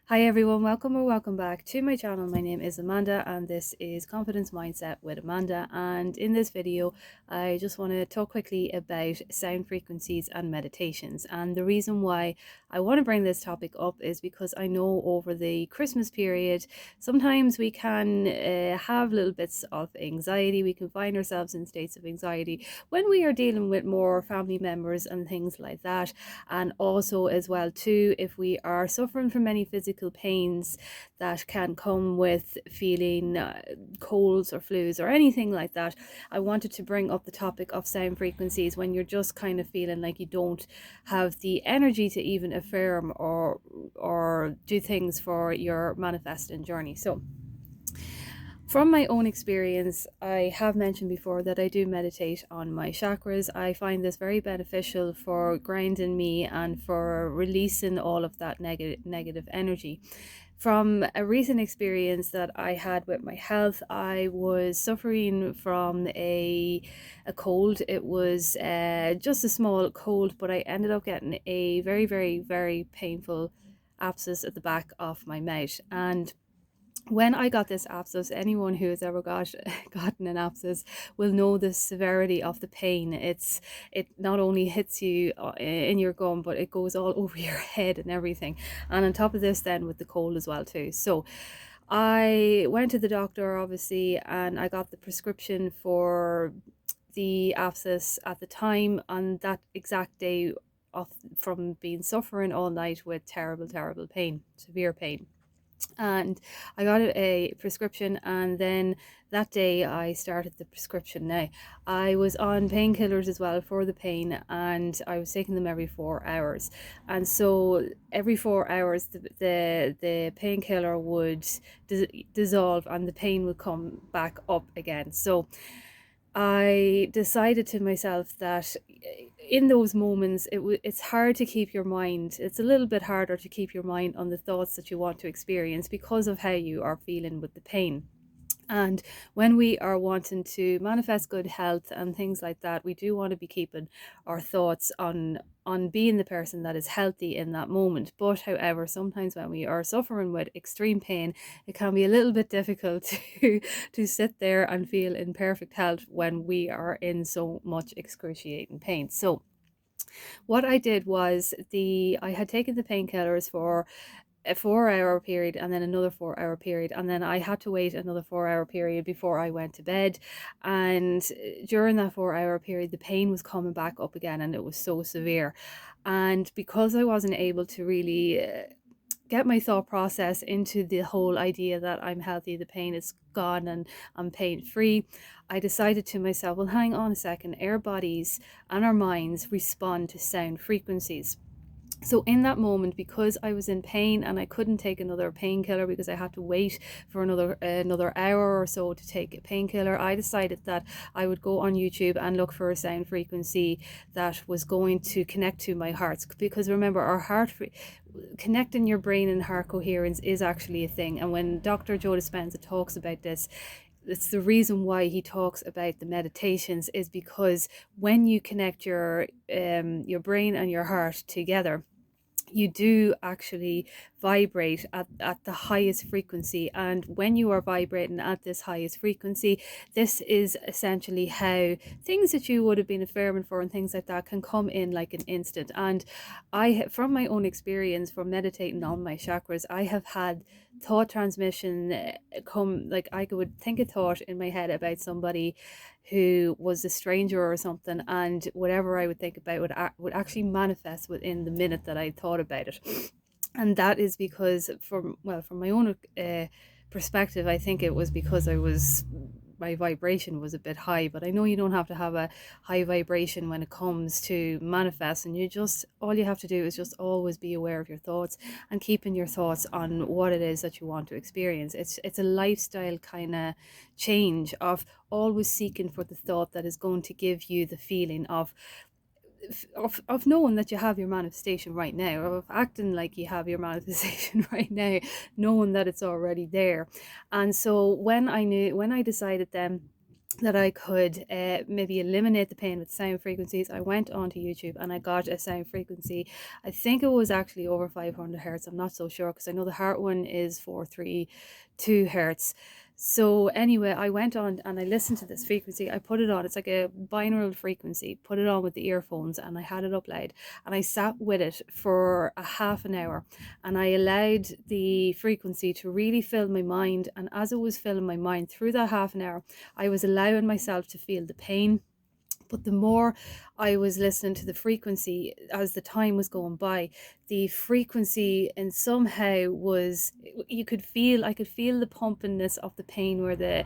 Hi everyone, welcome or welcome back to my channel. My name is Amanda and this is Confidence Mindset with Amanda, and in this video I just want to talk quickly about sound frequencies and meditations. And the reason why I want to bring this topic up is because I know over the Christmas period sometimes we can have little bits of anxiety. We can find ourselves in states of anxiety when we are dealing with more family members and things like that, and also as well too if we are suffering from any physical pains that can come with feeling colds or flus or anything like that. I wanted to bring up the topic of sound frequencies when you're just kind of feeling like you don't have the energy to even affirm or do things for your manifesting journey. So from my own experience, I have mentioned before that I do meditate on my chakras. I find this very beneficial for grounding me and for releasing all of that negative energy. From a recent experience that I had with my health, I was suffering from a cold. It was just a small cold, but I ended up getting a very, very, very painful abscess at the back of my mouth. And when I got this abscess, anyone who has ever gotten an abscess will know the severity of the pain. It not only hits you in your gum, but it goes all over your head and everything. And on top of this, then with the cold as well too. So I went to the doctor, obviously, and I got the prescription for the abscess at the time on that exact day of from being suffering all night with terrible pain, severe pain. And I got a prescription, and then that day I started the prescription. Now I was on painkillers as well for the pain, and I was taking them every 4 hours, and so every 4 hours the painkiller would dissolve and the pain would come back up again. So I decided to myself that in those moments it's hard to keep your mind, it's a little bit harder to keep your mind on the thoughts that you want to experience because of how you are feeling with the pain. And when we are wanting to manifest good health and things like that, we do want to be keeping our thoughts on being the person that is healthy in that moment. But however, sometimes when we are suffering with extreme pain, it can be a little bit difficult to sit there and feel in perfect health when we are in so much excruciating pain. So what I did was I had taken the painkillers for a 4 hour period and then another 4 hour period, and then I had to wait another 4 hour period before I went to bed. And during that 4 hour period the pain was coming back up again, and it was so severe. And because I wasn't able to really get my thought process into the whole idea that I'm healthy, the pain is gone and I'm pain free, I decided to myself, well, hang on a second, our bodies and our minds respond to sound frequencies. So in that moment, because I was in pain and I couldn't take another painkiller because I had to wait for another hour or so to take a painkiller, I decided that I would go on YouTube and look for a sound frequency that was going to connect to my heart. Because remember, our heart connecting your brain and heart coherence is actually a thing. And when Dr. Joe Dispenza talks about this, it's the reason why he talks about the meditations, is because when you connect your brain and your heart together, you do actually vibrate at the highest frequency. And when you are vibrating at this highest frequency, this is essentially how things that you would have been affirming for and things like that can come in like an instant. And from my own experience from meditating on my chakras, I have had thought transmission come, like I would think a thought in my head about somebody who was a stranger or something, and whatever I would think about would actually manifest within the minute that I thought about it. And that is because from my own perspective, I think it was because my vibration was a bit high. But I know you don't have to have a high vibration when it comes to manifest, and all you have to do is just always be aware of your thoughts and keeping your thoughts on what it is that you want to experience. It's a lifestyle kind of change of always seeking for the thought that is going to give you the feeling of knowing that you have your manifestation right now, or of acting like you have your manifestation right now, knowing that it's already there. And so when I decided then that I could maybe eliminate the pain with sound frequencies, I went onto YouTube and I got a sound frequency. I think it was actually over 500 hertz. I'm not so sure, because I know the heart one is 432 hertz. So anyway, I went on and I listened to this frequency. I put it on. It's like a binaural frequency. Put it on with the earphones and I had it up loud, and I sat with it for a half an hour, and I allowed the frequency to really fill my mind. And as it was filling my mind through that half an hour, I was allowing myself to feel the pain. But the more I was listening to the frequency as the time was going by, the frequency and somehow was, I could feel the pumpingness of the pain where the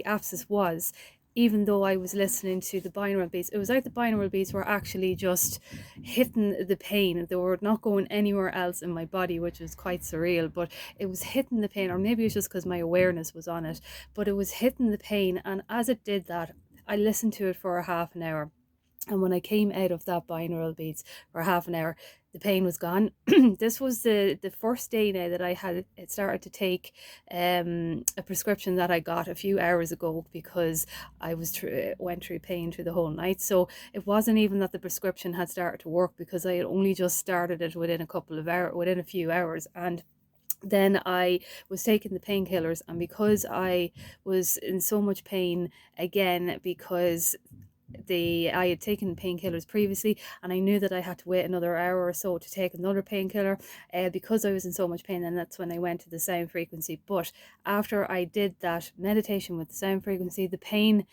abscess was, even though I was listening to the binaural beats. It was like the binaural beats were actually just hitting the pain. They were not going anywhere else in my body, which was quite surreal, but it was hitting the pain. Or maybe it's just because my awareness was on it, but it was hitting the pain. And as it did that, I listened to it for a half an hour. And when I came out of that binaural beats for half an hour, the pain was gone. This was the first day now that I had it started to take a prescription that I got a few hours ago, because I went through pain through the whole night. So it wasn't even that the prescription had started to work, because I had only just started it within a few hours. And then I was taking the painkillers, and because I was in so much pain again, because I had taken painkillers previously, and I knew that I had to wait another hour or so to take another painkiller, because I was in so much pain. And that's when I went to the sound frequency. But after I did that meditation with the sound frequency, the pain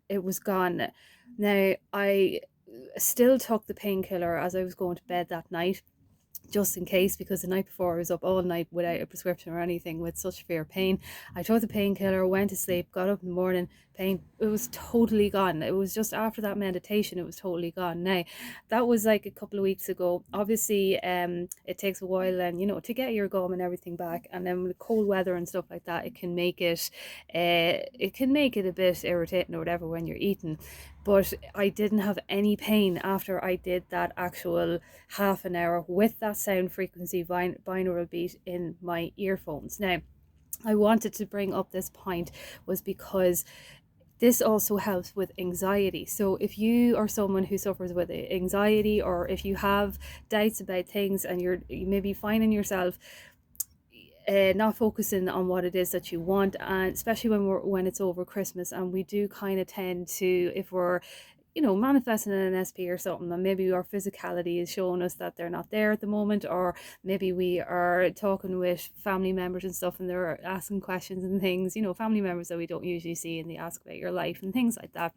it was gone. Now, I still took the painkiller as I was going to bed that night, just in case, because the night before I was up all night without a prescription or anything, with such severe pain. I took the painkiller, went to sleep, got up in the morning, pain, it was totally gone. It was just after that meditation, it was totally gone. Now, that was like a couple of weeks ago. Obviously, it takes a while, and to get your gum and everything back, and then with cold weather and stuff like that, it can make it a bit irritating or whatever when you're eating. But I didn't have any pain after I did that actual half an hour with that sound frequency binaural beat in my earphones. Now, I wanted to bring up this point was because this also helps with anxiety. So if you are someone who suffers with anxiety, or if you have doubts about things and you're maybe finding yourself not focusing on what it is that you want, and especially when it's over Christmas, and we do kind of tend to, if we're manifesting an SP or something, and maybe our physicality is showing us that they're not there at the moment, or maybe we are talking with family members and stuff, and they're asking questions and things, family members that we don't usually see, and they ask about your life and things like that,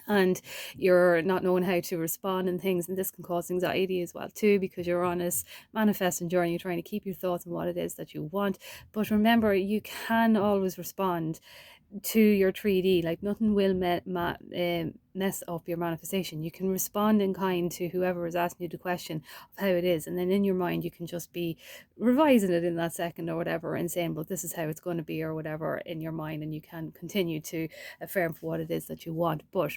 and you're not knowing how to respond and things, and this can cause anxiety as well too, because you're on this manifesting journey, you're trying to keep your thoughts on what it is that you want. But remember, you can always respond to your 3D. Like, nothing will mess up your manifestation. You can respond in kind to whoever is asking you the question of how it is, and then in your mind you can just be revising it in that second or whatever, and saying, but this is how it's going to be or whatever in your mind, and you can continue to affirm for what it is that you want. But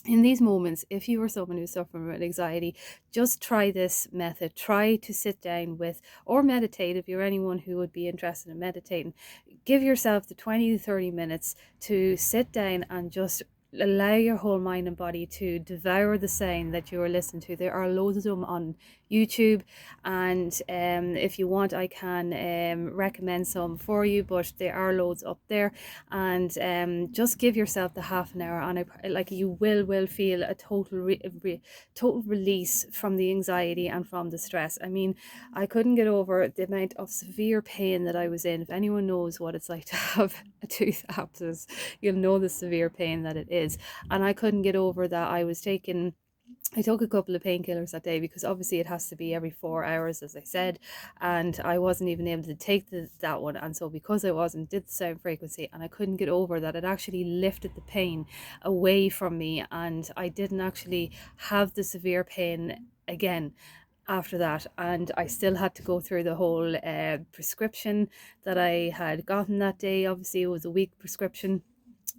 in these moments, if you are someone who's suffering with anxiety, just try this method. Try to sit down with, or meditate if you're anyone who would be interested in meditating. Give yourself the 20 to 30 minutes to sit down and just allow your whole mind and body to devour the sound that you are listening to. There are loads of them on YouTube, and if you want, I can recommend some for you, but there are loads up there. And just give yourself the half an hour, and you will feel a total total release from the anxiety and from the stress. I mean, I couldn't get over the amount of severe pain that I was in. If anyone knows what it's like to have a tooth abscess, you'll know the severe pain that it is. And I couldn't get over that. I took a couple of painkillers that day, because obviously it has to be every 4 hours, as I said, and I wasn't even able to take that one. And so because I wasn't, did the sound frequency, and I couldn't get over that, it actually lifted the pain away from me, and I didn't actually have the severe pain again after that. And I still had to go through the whole prescription that I had gotten that day. Obviously it was a week prescription,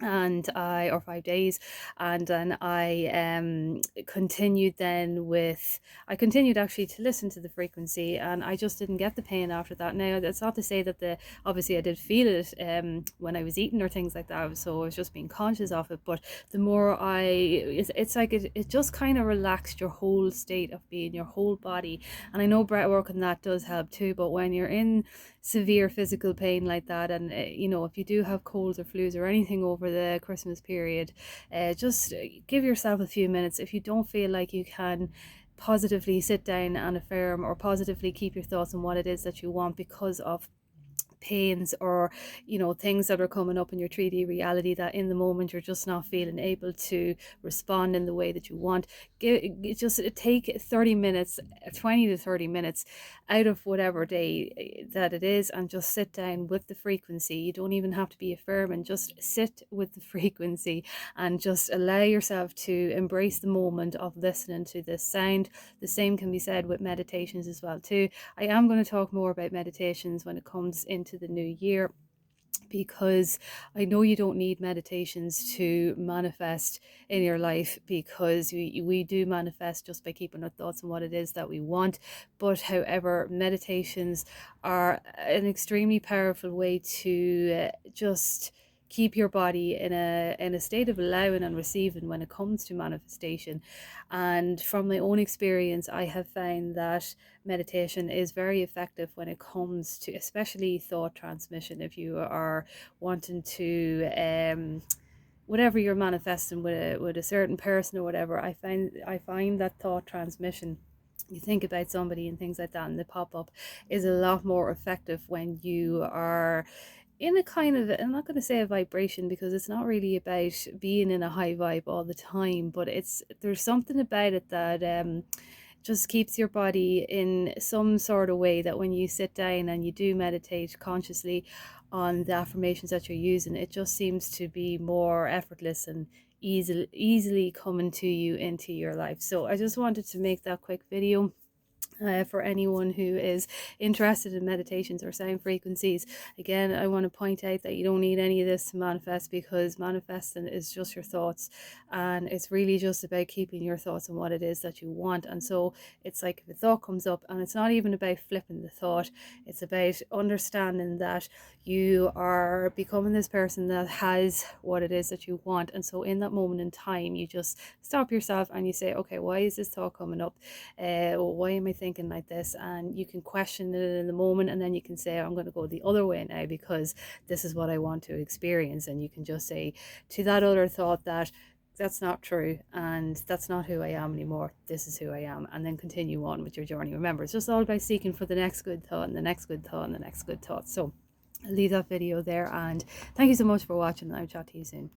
or 5 days, and then I continued then with I continued actually to listen to the frequency, and I just didn't get the pain after that. Now that's not to say that the obviously I did feel it when I was eating or things like that, so I was just being conscious of it. But the more it's like it just kind of relaxed your whole state of being, your whole body. And I know breath work and that does help too, but when you're in severe physical pain like that, and if you do have colds or flus or anything over the Christmas period, just give yourself a few minutes. If you don't feel like you can positively sit down and affirm or positively keep your thoughts on what it is that you want because of pains or things that are coming up in your 3D reality, that in the moment you're just not feeling able to respond in the way that you want, just take 30 minutes, 20 to 30 minutes out of whatever day that it is, and just sit down with the frequency. You don't even have to be affirming, just sit with the frequency and just allow yourself to embrace the moment of listening to this sound. The same can be said with meditations as well too. I am going to talk more about meditations when it comes into the new year, because I know you don't need meditations to manifest in your life, because we do manifest just by keeping our thoughts on what it is that we want. But however, meditations are an extremely powerful way to just keep your body in a state of allowing and receiving when it comes to manifestation. And from my own experience, I have found that meditation is very effective when it comes to especially thought transmission. If you are wanting to whatever you're manifesting with a certain person or whatever, I find that thought transmission, you think about somebody and things like that and they pop up, is a lot more effective when you are in a kind of, I'm not going to say a vibration, because it's not really about being in a high vibe all the time, but there's something about it that just keeps your body in some sort of way, that when you sit down and you do meditate consciously on the affirmations that you're using, it just seems to be more effortless and easily coming to you into your life. So I just wanted to make that quick video for anyone who is interested in meditations or sound frequencies. Again, I want to point out that you don't need any of this to manifest, because manifesting is just your thoughts, and it's really just about keeping your thoughts on what it is that you want. And so it's like if a thought comes up, and it's not even about flipping the thought, it's about understanding that you are becoming this person that has what it is that you want. And so in that moment in time, you just stop yourself and you say, okay, why is this thought coming up? Why am I thinking like this? And you can question it in the moment, and then you can say, I'm going to go the other way now because this is what I want to experience. And you can just say to that other thought that that's not true, and that's not who I am anymore, this is who I am, and then continue on with your journey. Remember, it's just all about seeking for the next good thought and the next good thought and the next good thought. So I'll leave that video there, and thank you so much for watching, and I'll chat to you soon.